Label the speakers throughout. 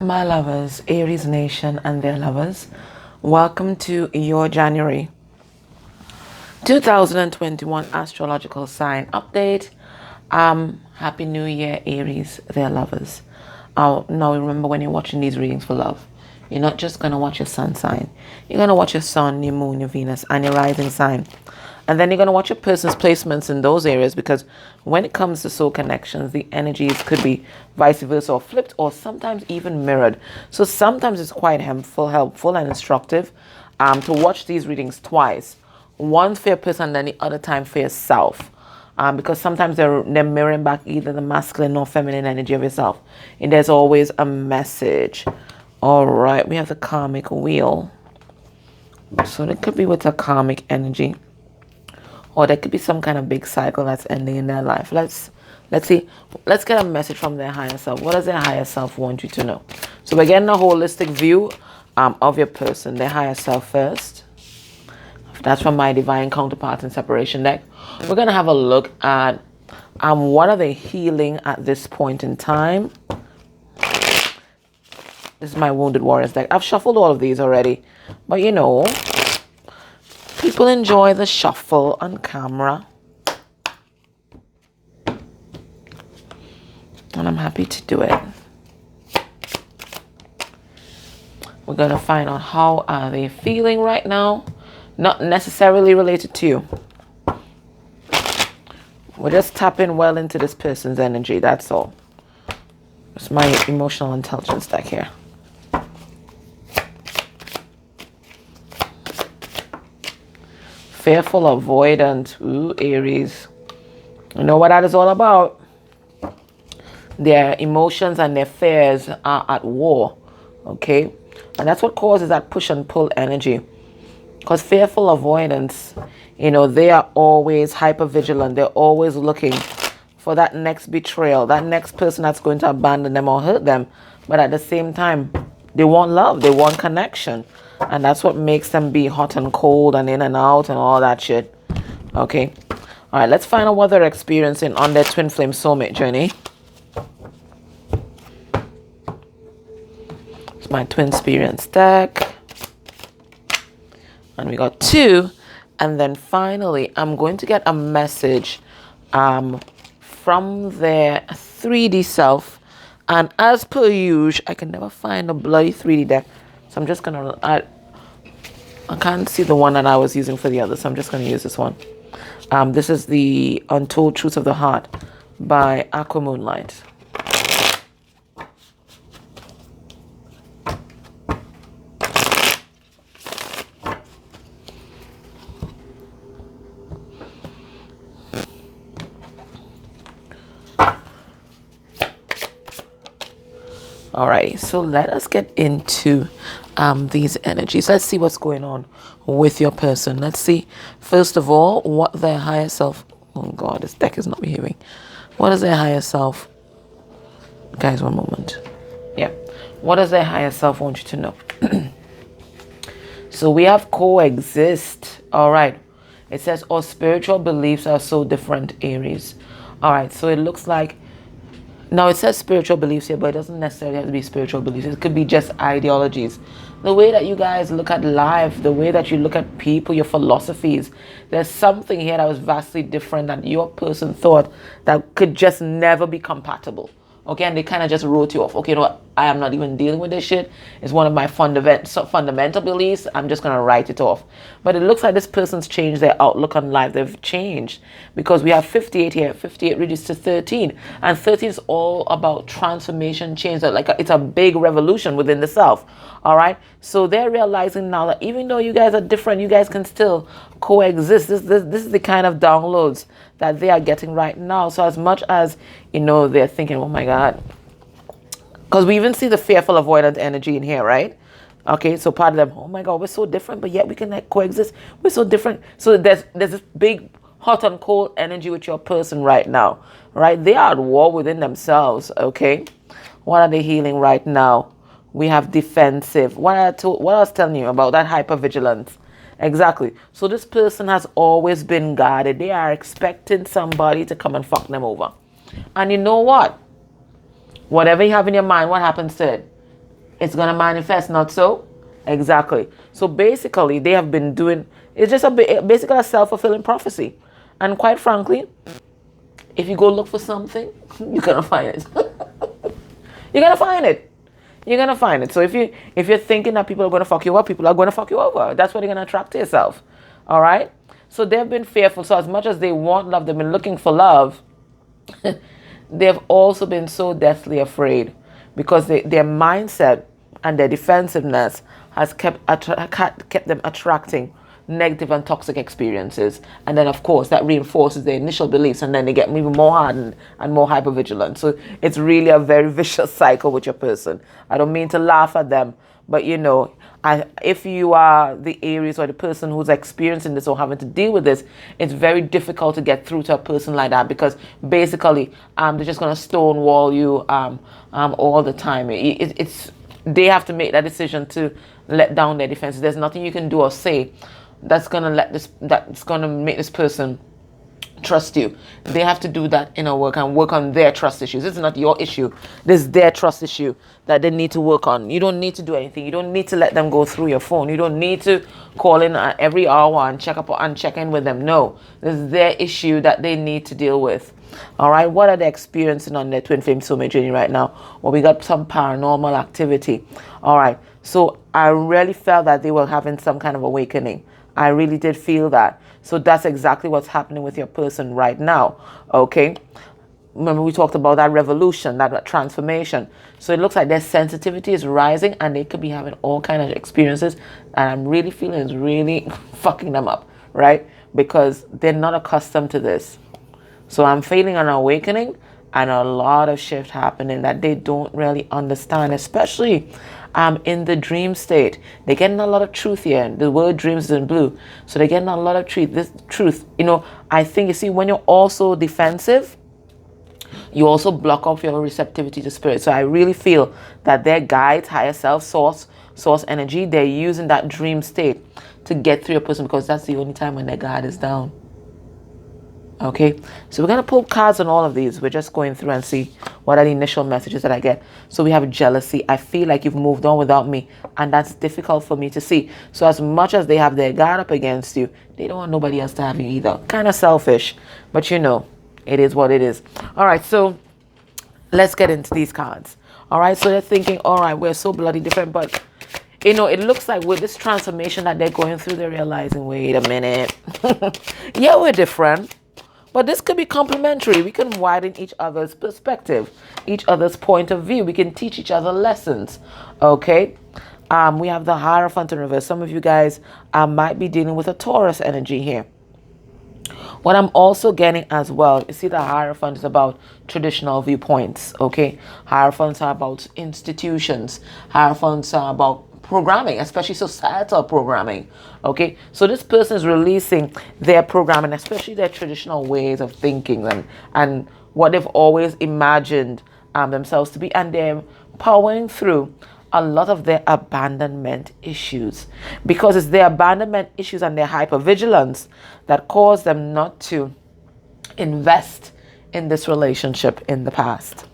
Speaker 1: My lovers, Aries Nation and their lovers, welcome to your January 2021 astrological sign update. Happy New Year, Aries, their lovers. Now remember, when you're watching these readings for love, you're not just going to watch your sun sign. You're going to watch your sun, your moon, your Venus, and your rising sign. And then you're going to watch your person's placements in those areas, because when it comes to soul connections, the energies could be vice versa or flipped, or sometimes even mirrored. So sometimes it's quite helpful and instructive to watch these readings twice. One for your person and then the other time for yourself. Because sometimes they're mirroring back either the masculine or feminine energy of yourself. And there's always a message. All right, we have the karmic wheel. So it could be with a karmic energy, or there could be some kind of big cycle that's ending in their life. Let's see. Let's get a message from their higher self. What does their higher self want you to know? So we're getting a holistic view of your person, their higher self first. That's from my divine counterpart and separation deck. We're going to have a look at what are they healing at this point in time. This is my Wounded Warriors deck. I've shuffled all of these already, but you know, people enjoy the shuffle on camera, and I'm happy to do it. We're going to find out how are they feeling right now. Not necessarily related to you. We're just tapping well into this person's energy, that's all. It's my emotional intelligence deck here. Fearful, avoidant. Ooh, Aries. You know what that is all about? Their emotions and their fears are at war. Okay? And that's what causes that push and pull energy. Because fearful avoidance, you know, they are always hyper vigilant. They're always looking for that next betrayal, that next person that's going to abandon them or hurt them. But at the same time, they want love. They want connection. And that's what makes them be hot and cold and in and out and all that shit. Okay. All right, let's find out what they're experiencing on their twin flame soulmate journey. It's my twin experience deck. And we got 2. And then finally, I'm going to get a message from their 3D self. And as per usual, I can never find a bloody 3D deck. So I'm just going to... I can't see the one that I was using for the other, so I'm just going to use this one. This is the Untold Truth of the Heart by Aqua Moonlight. Alrighty, so let us get into these energies. Let's see what's going on with your person. Let's see, first of all, what their higher self... Oh God, this deck is not behaving. What does their higher self... Guys, one moment. Yeah. What does their higher self want you to know? So we have coexist. Alright. It says, our spiritual beliefs are so different, Aries. Alright, so it looks like... Now, it says spiritual beliefs here, but it doesn't necessarily have to be spiritual beliefs. It could be just ideologies. The way that you guys look at life, the way that you look at people, your philosophies. There's something here that was vastly different that your person thought that could just never be compatible. Okay, and they kind of just wrote you off. Okay, you know what? I am not even dealing with this shit. It's one of my fundamental beliefs. I'm just going to write it off. But it looks like this person's changed their outlook on life. They've changed. Because we have 58 here. 58 reaches to 13. And 13 is all about transformation, change. It's a big revolution within the self. All right? So they're realizing now that even though you guys are different, you guys can still coexist. This is the kind of downloads that they are getting right now. So as much as, you know, they're thinking, oh my God. Because we even see the fearful avoidant energy in here, right? Okay, so part of them, oh my God, we're so different, but yet we can coexist. We're so different. So there's this big hot and cold energy with your person right now, right? They are at war within themselves, okay? What are they healing right now? We have defensive. What I was telling you about that hypervigilance. Exactly. So this person has always been guarded. They are expecting somebody to come and fuck them over. And you know what? Whatever you have in your mind, what happens to it? it's going to manifest, not so? Exactly. So basically, they have been doing, it's just basically a self-fulfilling prophecy. And quite frankly, if you go look for something, you're going to find it. You're going to find it. You're going to find it. So if you're thinking that people are going to fuck you up, people are going to fuck you over. That's what you're going to attract to yourself. All right? So they've been fearful. So as much as they want love, they've been looking for love. They've also been so deathly afraid because their mindset and their defensiveness has kept them attracting negative and toxic experiences. And then, of course, that reinforces their initial beliefs, and then they get even more hardened and more hypervigilant. So it's really a very vicious cycle with your person. I don't mean to laugh at them, but if you are the Aries or the person who's experiencing this or having to deal with this, it's very difficult to get through to a person like that, because basically they're just going to stonewall you all the time. They have to make that decision to let down their defenses. There's nothing you can do or say that's going to make this person trust you. They have to do that inner work and work on their trust issues. This is not your issue. This is their trust issue that they need to work on. You don't need to do anything. You don't need to let them go through your phone. You don't need to call in every hour and check in with them. No, this is their issue that they need to deal with. All right, what are they experiencing on their twin flame soulmate journey right now? Well, we got some paranormal activity. All right, so I really felt that they were having some kind of awakening. I really did feel that. So that's exactly what's happening with your person right now. Okay, remember we talked about that revolution, that transformation. So it looks like their sensitivity is rising, and they could be having all kinds of experiences, and I'm really feeling it's really fucking them up, right? Because they're not accustomed to this. So I'm feeling an awakening and a lot of shift happening that they don't really understand, especially in the dream state. They're getting a lot of truth here. The word dreams is in blue. So they're getting a lot of truth. This truth, I think, you see, when you're also defensive, you also block off your receptivity to spirit. So I really feel that their guides, higher self, source energy, they're using that dream state to get through your person, because that's the only time when their guard is down. Okay, so we're going to pull cards on all of these. We're just going through and see what are the initial messages that I get. So we have jealousy. I feel like you've moved on without me, and that's difficult for me to see. So as much as they have their guard up against you, they don't want nobody else to have you either. Kind of selfish, but it is what it is. All right, so let's get into these cards. All right, so they're thinking, all right, we're so bloody different, but it looks like with this transformation that they're going through, they're realizing, wait a minute. Yeah, we're different. But this could be complementary. We can widen each other's perspective, each other's point of view. We can teach each other lessons. Okay. We have the Hierophant in reverse. Some of you guys might be dealing with a Taurus energy here. What I'm also getting as well, you see, the Hierophant is about traditional viewpoints. Okay. Hierophants are about institutions. Hierophants are about programming, especially societal programming. Okay, so this person is releasing their programming, especially their traditional ways of thinking and what they've always imagined themselves to be, and they're powering through a lot of their abandonment issues, because it's their abandonment issues and their hypervigilance that cause them not to invest in this relationship in the past.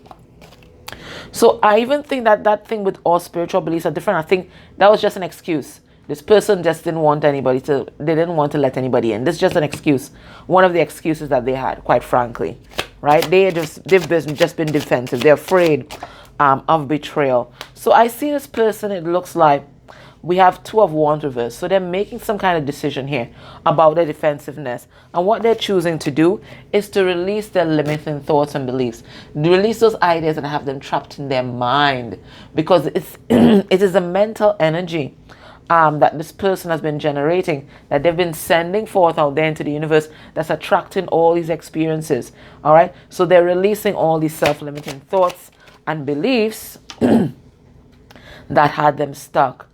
Speaker 1: So I even think that thing with all spiritual beliefs are different. I think that was just an excuse. This person just didn't want they didn't want to let anybody in. This is just an excuse. One of the excuses that they had, quite frankly, right? They've just been defensive. They're afraid of betrayal. So I see this person, it looks like we have Two of Wands reversed. So they're making some kind of decision here about their defensiveness. And what they're choosing to do is to release their limiting thoughts and beliefs. Release those ideas that have them trapped in their mind. Because it is a mental energy that this person has been generating, that they've been sending forth out there into the universe, that's attracting all these experiences. All right? So they're releasing all these self-limiting thoughts and beliefs that had them stuck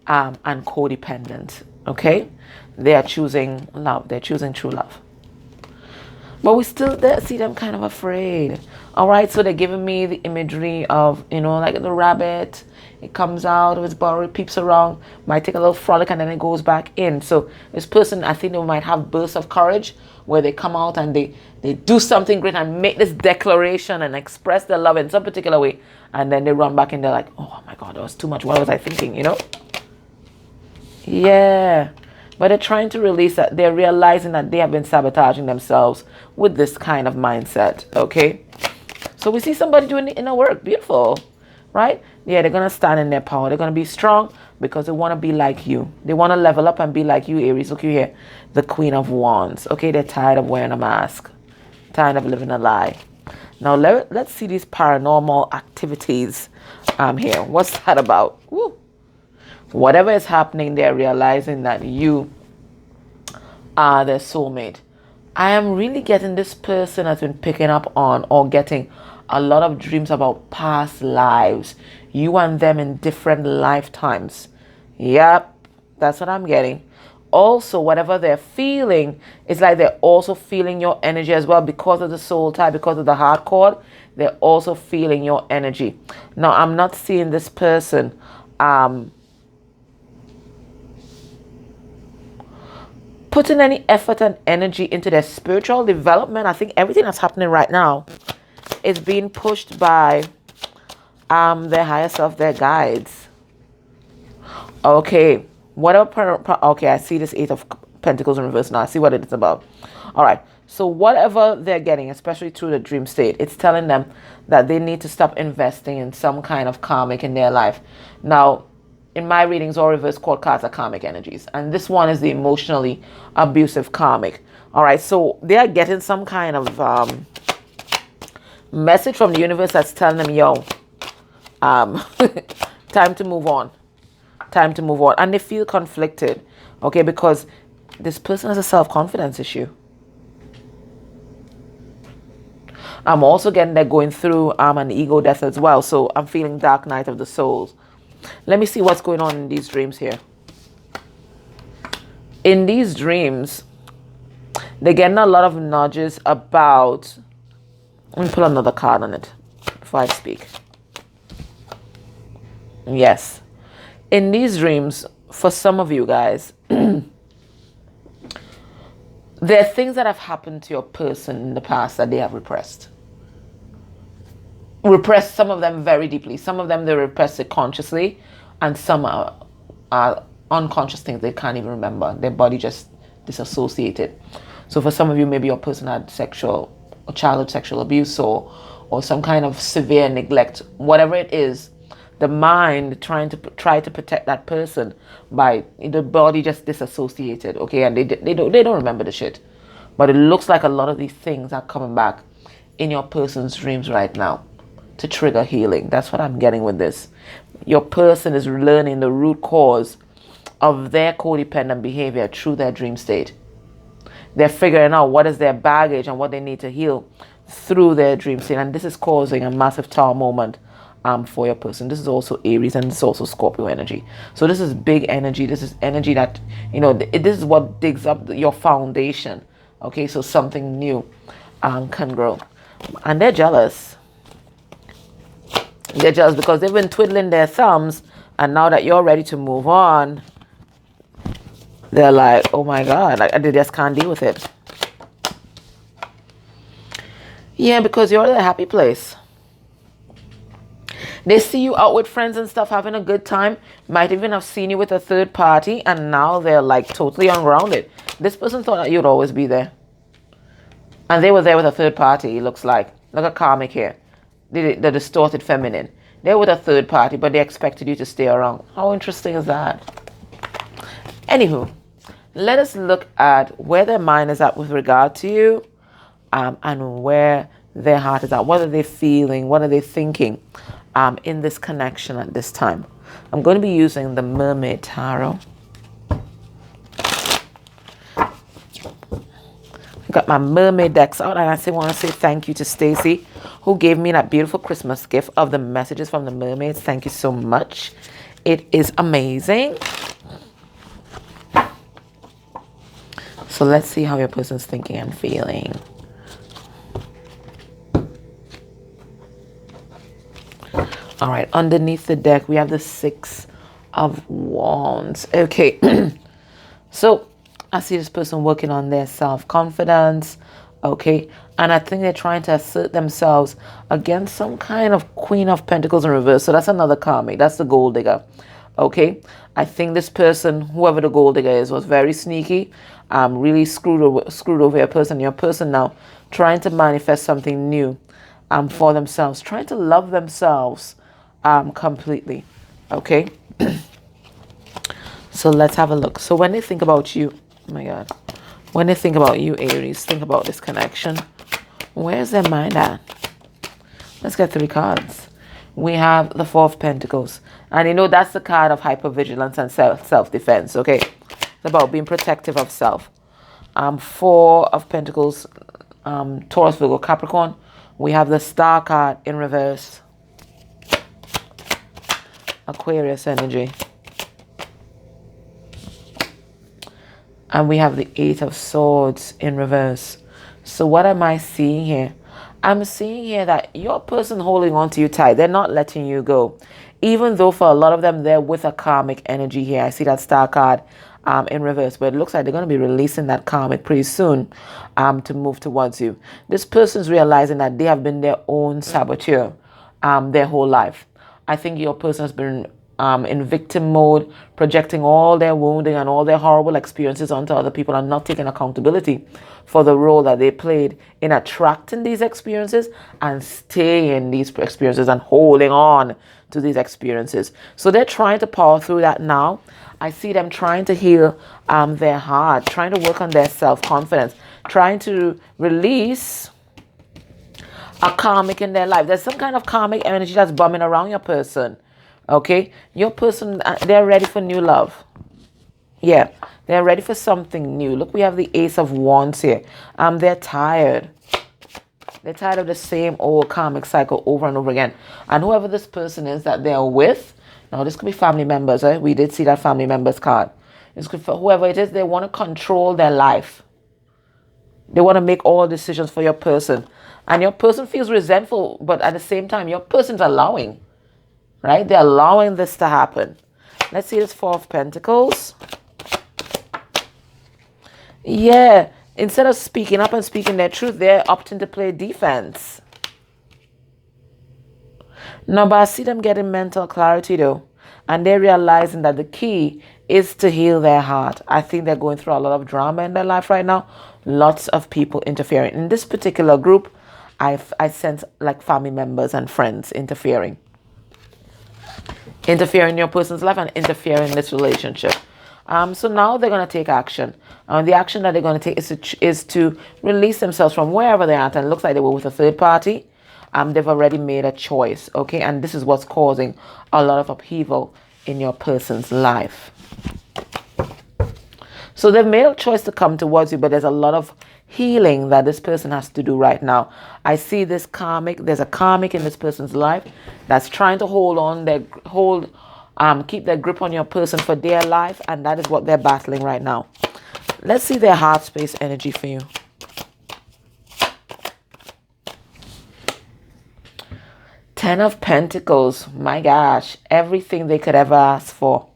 Speaker 1: and codependent. Okay, they are choosing love. They're choosing true love, but we still see them kind of afraid. All right, so they're giving me the imagery of like the rabbit it comes out of its burrow, it peeps around, might take a little frolic, and then it goes back in. So this person, I think they might have bursts of courage where they come out and they do something great and make this declaration and express their love in some particular way, and then they run back and they're like, oh my God, that was too much. What was I thinking, you know? Yeah. But they're trying to release that. They're realizing that they have been sabotaging themselves with this kind of mindset. Okay. So we see somebody doing the inner work. Beautiful. Right? Yeah, they're going to stand in their power. They're going to be strong because they want to be like you. They want to level up and be like you, Aries. Look here. The Queen of Wands. Okay. They're tired of wearing a mask. Tired of living a lie. Now let's see these paranormal activities here. What's that about? Woo. Whatever is happening, they're realizing that you are their soulmate. I am really getting this person has been picking up on or getting a lot of dreams about past lives. You and them in different lifetimes. Yep, that's what I'm getting. Also, whatever they're feeling, it's like they're also feeling your energy as well because of the soul type, because of the heart chord. They're also feeling your energy. Now, I'm not seeing this person putting any effort and energy into their spiritual development. I think everything that's happening right now is being pushed by their higher self, their guides. Okay, okay, I see this Eight of Pentacles in reverse now. I see what it is about. All right, so whatever they're getting, especially through the dream state, it's telling them that they need to stop investing in some kind of karmic in their life. Now, in my readings, all reverse court cards are karmic energies. And this one is the emotionally abusive karmic. All right, so they are getting some kind of message from the universe that's telling them, yo, time to move on. Time to move on. And they feel conflicted, okay, because this person has a self-confidence issue. I'm also getting they're going through an ego death as well. So I'm feeling dark night of the souls. Let me see what's going on in these dreams here. In these dreams, they're getting a lot of nudges about... Let me pull another card on it before I speak. Yes. In these dreams, for some of you guys, there are things that have happened to your person in the past that they have repressed. Repressed some of them very deeply. Some of them they repress it consciously, and some are unconscious things they can't even remember. Their body just disassociated. So for some of you, maybe your person had sexual or childhood sexual abuse or some kind of severe neglect. Whatever it is, the mind try to protect that person by the body just disassociated. Okay, and they don't remember the shit, but it looks like a lot of these things are coming back in your person's dreams right now to trigger healing. That's what I'm getting with this. Your person is learning the root cause of their codependent behavior through their dream state. They're figuring out what is their baggage and what they need to heal through their dream state. And this is causing a massive tower moment for your person. This is also Aries and it's also Scorpio energy. So this is big energy. This is energy that, you know, this is what digs up your foundation. Okay, so something new can grow. And they're jealous. They're jealous because they've been twiddling their thumbs, and now that you're ready to move on, they're like, oh my God, they just can't deal with it. Yeah, because you're at a happy place. They see you out with friends and stuff, having a good time, might even have seen you with a third party, and now they're like totally ungrounded. This person thought that you'd always be there. And they were there with a third party, it looks like. Look at karmic here. The distorted feminine. They're with a third party, but they expected you to stay around. How interesting is that? Anywho, let us look at where their mind is at with regard to you, and where their heart is at. What are they feeling? What are they thinking in this connection at this time? I'm going to be using the Mermaid Tarot. I got my mermaid decks out, and I want to say thank you to Stacy, who gave me that beautiful Christmas gift of the messages from the mermaids. Thank you so much. It is amazing. So let's see how your person's thinking and feeling. All right, underneath the deck, we have the Six of Wands. Okay, so I see this person working on their self-confidence. Okay, and I think they're trying to assert themselves against some kind of Queen of Pentacles in reverse. So that's another karmic. That's the gold digger. Okay, I think this person, whoever the gold digger is, was very sneaky. Really screwed over your person. Your person now trying to manifest something new for themselves, trying to love themselves completely. Okay, so let's have a look. So when they think about you, oh my God, when they think about you, Aries, think about this connection. Where's their mind at? Let's get 3 cards. We have the Four of Pentacles. And you know, that's the card of hypervigilance and self-defense, okay? It's about being protective of self. Four of Pentacles, Taurus, Virgo, Capricorn. We have the Star card in reverse. Aquarius energy. And we have the Eight of Swords in reverse. So what am I seeing here? I'm seeing here that your person holding on to you tight. They're not letting you go. Even though for a lot of them, they're with a karmic energy here. I see that Star card in reverse. But it looks like they're going to be releasing that karmic pretty soon to move towards you. This person's realizing that they have been their own saboteur their whole life. I think your person has been in victim mode, projecting all their wounding and all their horrible experiences onto other people and not taking accountability for the role that they played in attracting these experiences and staying in these experiences and holding on to these experiences. So they're trying to power through that now. I see them trying to heal their heart, trying to work on their self-confidence, trying to release a karmic in their life. There's some kind of karmic energy that's bumming around your person. Okay, your person, they're ready for new love. Yeah, they're ready for something new. Look, we have the Ace of Wands here. They're tired. They're tired of the same old karmic cycle over and over again. And whoever this person is that they're with, now this could be family members. Right? We did see that family members card. This could, for whoever it is, they want to control their life. They want to make all decisions for your person. And your person feels resentful, but at the same time, your person's allowing. Right? They're allowing this to happen. Let's see this Four of Pentacles. Yeah. Instead of speaking up and speaking their truth, they're opting to play defense. No, but I see them getting mental clarity though. And they're realizing that the key is to heal their heart. I think they're going through a lot of drama in their life right now. Lots of people interfering. In this particular group, I sense like family members and friends interfering. Interfere in your person's life and interfere in this relationship. So now they're going to take action. The action that they're going to take is to release themselves from wherever they're at. And it looks like they were with a third party. They've already made a choice. Okay. And this is what's causing a lot of upheaval in your person's life. So they've made a choice to come towards you, but there's a lot of healing that this person has to do right now. I see this karmic. There's a karmic in this person's life that's trying to keep their grip on your person for their life, and that is what they're battling right now. Let's see their heart space energy for you. Ten of Pentacles. My gosh, everything they could ever ask for.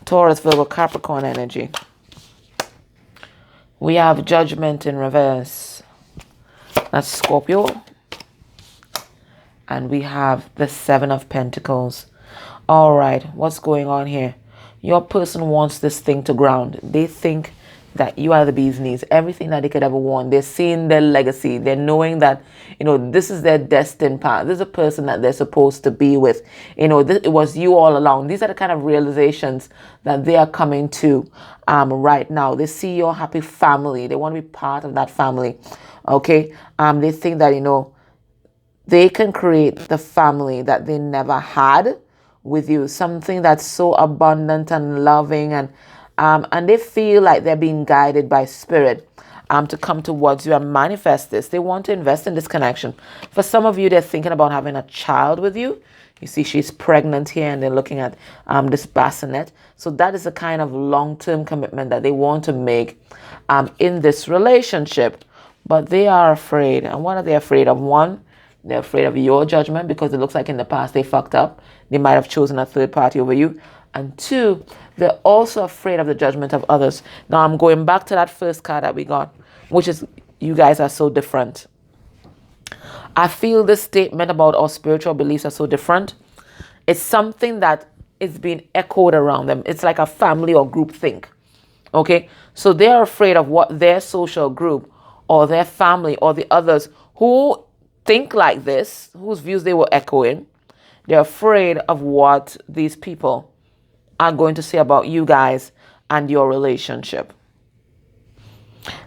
Speaker 1: Taurus, Virgo, Capricorn energy. We have Judgment in reverse. That's Scorpio. And we have the Seven of Pentacles. All right, what's going on here? Your person wants this thing to ground. They think that you are the bee's knees. Everything that they could ever want. They're seeing their legacy. They're knowing that, you know, this is their destined path. This is a person that they're supposed to be with. You know, it was you all along. These are the kind of realizations that they are coming to right now. They see your happy family. They want to be part of that family. Okay. They think that, you know, they can create the family that they never had with you. Something that's so abundant and loving, and they feel like they're being guided by spirit to come towards you and manifest this. They want to invest in this connection. For some of you, they're thinking about having a child with you. You see she's pregnant here, and they're looking at this bassinet. So that is the kind of long-term commitment that they want to make in this relationship. But they are afraid. And what are they afraid of? One, They're afraid of your judgment because it looks like in the past they fucked up. They might have chosen a third party over you. And 2, they're also afraid of the judgment of others. Now I'm going back to that first card that we got, which is you guys are so different. I feel this statement about our spiritual beliefs are so different. It's something that is being echoed around them. It's like a family or group think. Okay? So they're afraid of what their social group or their family or the others who think like this, whose views they were echoing, they're afraid of what these people are going to say about you guys and your relationship.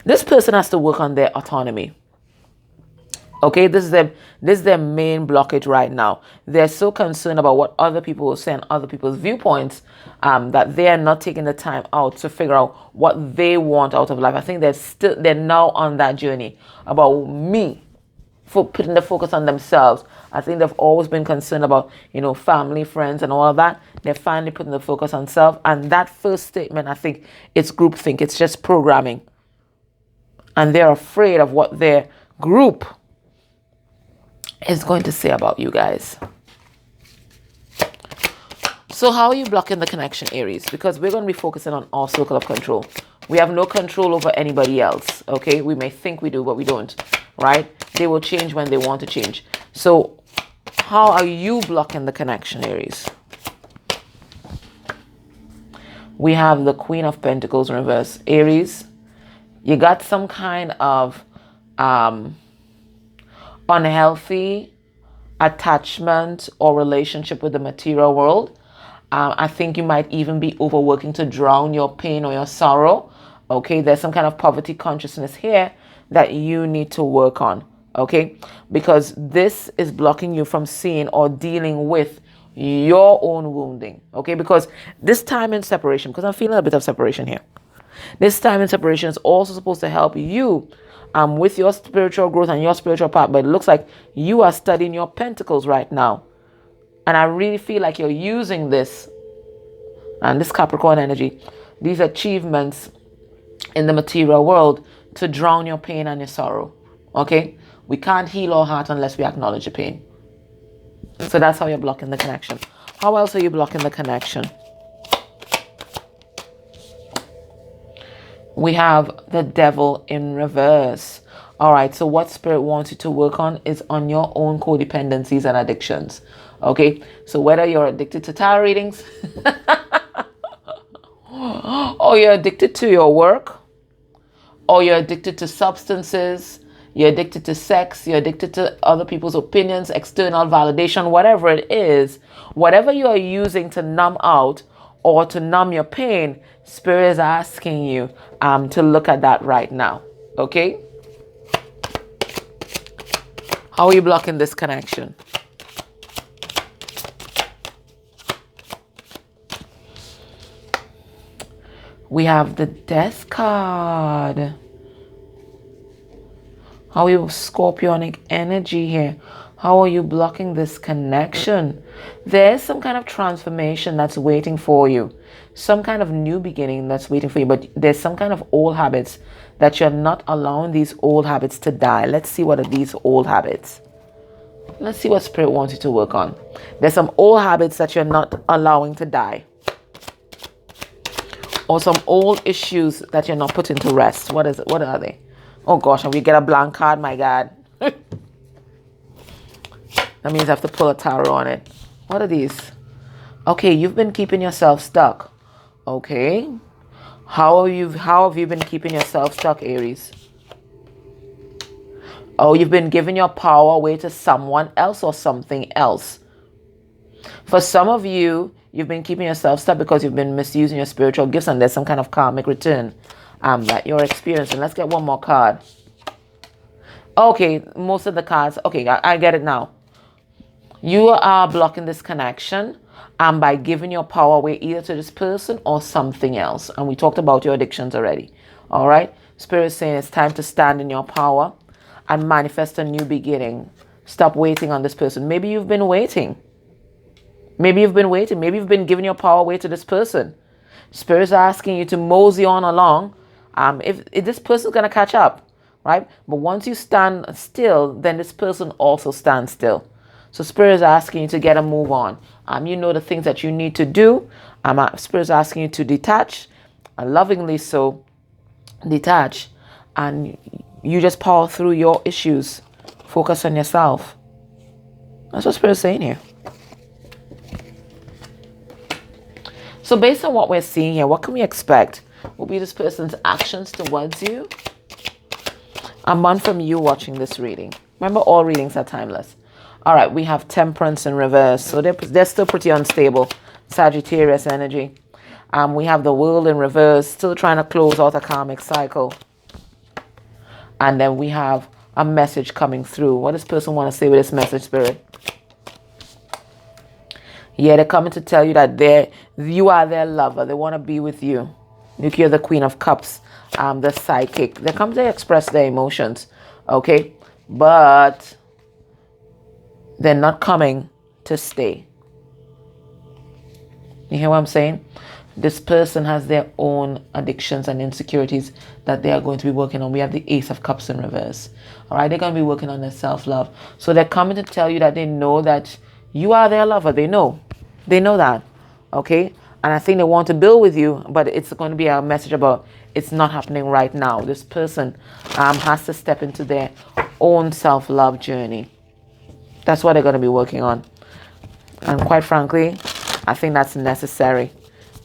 Speaker 1: This person has to work on their autonomy. Okay, this is their main blockage right now. They're so concerned about what other people will say and other people's viewpoints that they are not taking the time out to figure out what they want out of life. I think they're now on that journey about me, for putting the focus on themselves. I think they've always been concerned about, family, friends, and all of that. They're finally putting the focus on self. And that first statement, I think it's groupthink. It's just programming. And they're afraid of what their group is going to say about you guys. So how are you blocking the connection, Aries? Because we're going to be focusing on our circle of control. We have no control over anybody else, okay? We may think we do, but we don't, right? They will change when they want to change. So how are you blocking the connection, Aries? We have the Queen of Pentacles in reverse. Aries, you got some kind of unhealthy attachment or relationship with the material world. I think you might even be overworking to drown your pain or your sorrow. Okay, there's some kind of poverty consciousness here that you need to work on. Okay, because this is blocking you from seeing or dealing with your own wounding. Okay, because this time in separation, because I'm feeling a bit of separation here. This time in separation is also supposed to help you with your spiritual growth and your spiritual path. But it looks like you are studying your pentacles right now. And I really feel like you're using this and this Capricorn energy, these achievements in the material world to drown your pain and your sorrow. Okay? We can't heal our heart unless we acknowledge the pain. So that's how you're blocking the connection. How else are you blocking the connection? We have the Devil in reverse. All right, so what Spirit wants you to work on is on your own codependencies and addictions. Okay, so whether you're addicted to tarot readings or you're addicted to your work, or you're addicted to substances, you're addicted to sex, you're addicted to other people's opinions, external validation, whatever it is, whatever you are using to numb out or to numb your pain, Spirit is asking you to look at that right now. Okay? How are you blocking this connection? We have the Death card. How are you Scorpionic energy here? How are you blocking this connection? There's some kind of transformation that's waiting for you. Some kind of new beginning that's waiting for you. But there's some kind of old habits that you're not allowing these old habits to die. Let's see what are these old habits. Let's see what Spirit wants you to work on. There's some old habits that you're not allowing to die. Or some old issues that you're not putting to rest. What is it? What are they? Oh gosh, and we get a blank card, my God. That means I have to pull a tarot on it. What are these? Okay, you've been keeping yourself stuck. Okay. How have you been keeping yourself stuck, Aries? Oh, you've been giving your power away to someone else or something else. For some of you, you've been keeping yourself stuck because you've been misusing your spiritual gifts, and there's some kind of karmic return that you're experiencing. Let's get one more card. Okay, most of the cards. Okay, I get it now. You are blocking this connection by giving your power away either to this person or something else. And we talked about your addictions already. All right? Spirit is saying it's time to stand in your power and manifest a new beginning. Stop waiting on this person. Maybe you've been waiting. Maybe you've been waiting. Maybe you've been giving your power away to this person. Spirit is asking you to mosey on along. If this person's going to catch up. right? But once you stand still, then this person also stands still. So Spirit is asking you to get a move on. You know the things that you need to do. Spirit is asking you to detach, lovingly so, detach, and you just power through your issues. Focus on yourself. That's what Spirit is saying here. So based on what we're seeing here, what can we expect will be this person's actions towards you a month from you watching this reading? Remember, all readings are timeless. All right, we have Temperance in reverse. So they're still pretty unstable. Sagittarius energy. We have the World in reverse, still trying to close out a karmic cycle. And then we have a message coming through. What does this person want to say with this message, Spirit? Yeah, they're coming to tell you that you are their lover. They want to be with you. You're the Queen of Cups, the psychic. They come to express their emotions, okay? But they're not coming to stay. You hear what I'm saying? This person has their own addictions and insecurities that they are going to be working on. We have the Ace of Cups in reverse. All right, they're going to be working on their self-love. So they're coming to tell you that they know that you are their lover. They know that, okay? And I think they want to build with you, but it's going to be a message about it's not happening right now. This person has to step into their own self-love journey. That's what they're going to be working on. And quite frankly, I think that's necessary.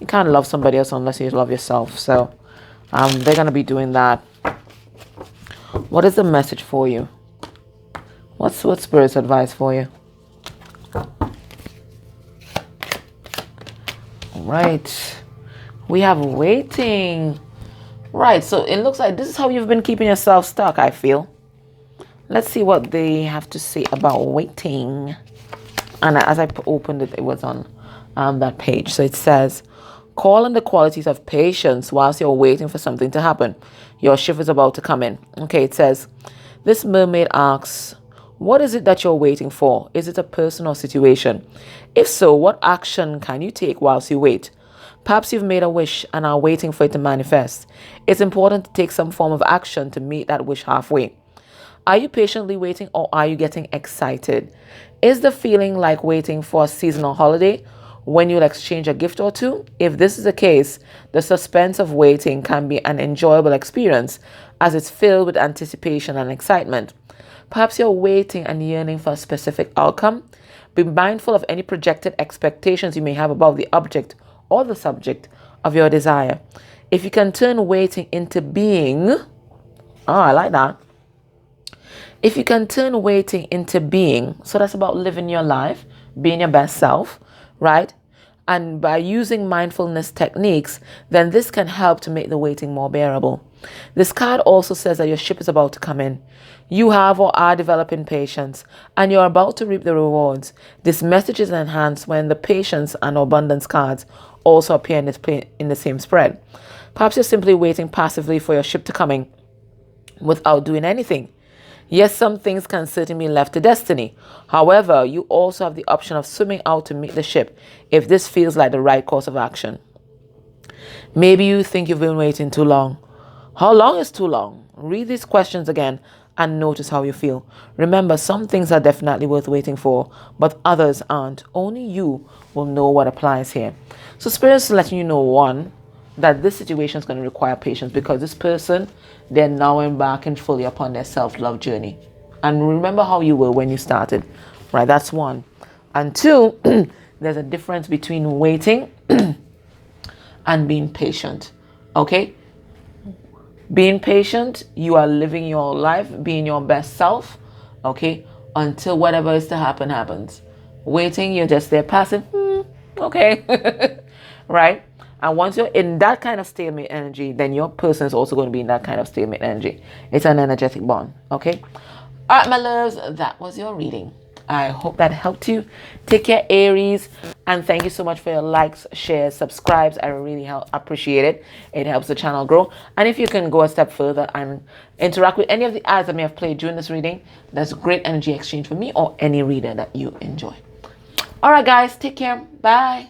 Speaker 1: You can't love somebody else unless you love yourself. So they're going to be doing that. What is the message for you? What's Spirit's advice for you? Right. We have waiting. Right. So it looks like this is how you've been keeping yourself stuck, I feel. Let's see what they have to say about waiting. And as I opened it, it was on that page. So it says, call on the qualities of patience whilst you're waiting for something to happen. Your shift is about to come in. Okay, it says, this mermaid asks, what is it that you're waiting for? Is it a person or situation? If so, what action can you take whilst you wait? Perhaps you've made a wish and are waiting for it to manifest. It's important to take some form of action to meet that wish halfway. Are you patiently waiting or are you getting excited? Is the feeling like waiting for a seasonal holiday when you'll exchange a gift or two? If this is the case, the suspense of waiting can be an enjoyable experience as it's filled with anticipation and excitement. Perhaps you're waiting and yearning for a specific outcome. Be mindful of any projected expectations you may have about the object or the subject of your desire. If you can turn waiting into being, I like that. If you can turn waiting into being, so that's about living your life, being your best self, right? And by using mindfulness techniques, then this can help to make the waiting more bearable. This card also says that your ship is about to come in. You have or are developing patience, and you're about to reap the rewards. This message is enhanced when the patience and abundance cards also appear in the same spread. Perhaps you're simply waiting passively for your ship to come in without doing anything. Yes, some things can certainly be left to destiny. However, you also have the option of swimming out to meet the ship if this feels like the right course of action. Maybe you think you've been waiting too long. How long is too long? Read these questions again and notice how you feel. Remember, some things are definitely worth waiting for, but others aren't. Only you will know what applies here. So Spirit is letting you know, one, that this situation is going to require patience because this person, they're now embarking fully upon their self-love journey. And remember how you were when you started, right? That's one. And two, there's a difference between waiting and being patient, okay? Being patient, you are living your life, being your best self, okay? Until whatever is to happen, happens. Waiting, you're just there passive, okay, right? And once you're in that kind of stalemate energy, then your person is also going to be in that kind of stalemate energy. It's an energetic bond, okay? All right, my loves, that was your reading. I hope that helped you. Take care, Aries. And thank you so much for your likes, shares, subscribes. I really appreciate it. It helps the channel grow. And if you can go a step further and interact with any of the ads that may have played during this reading, that's great energy exchange for me or any reader that you enjoy. All right, guys, take care. Bye.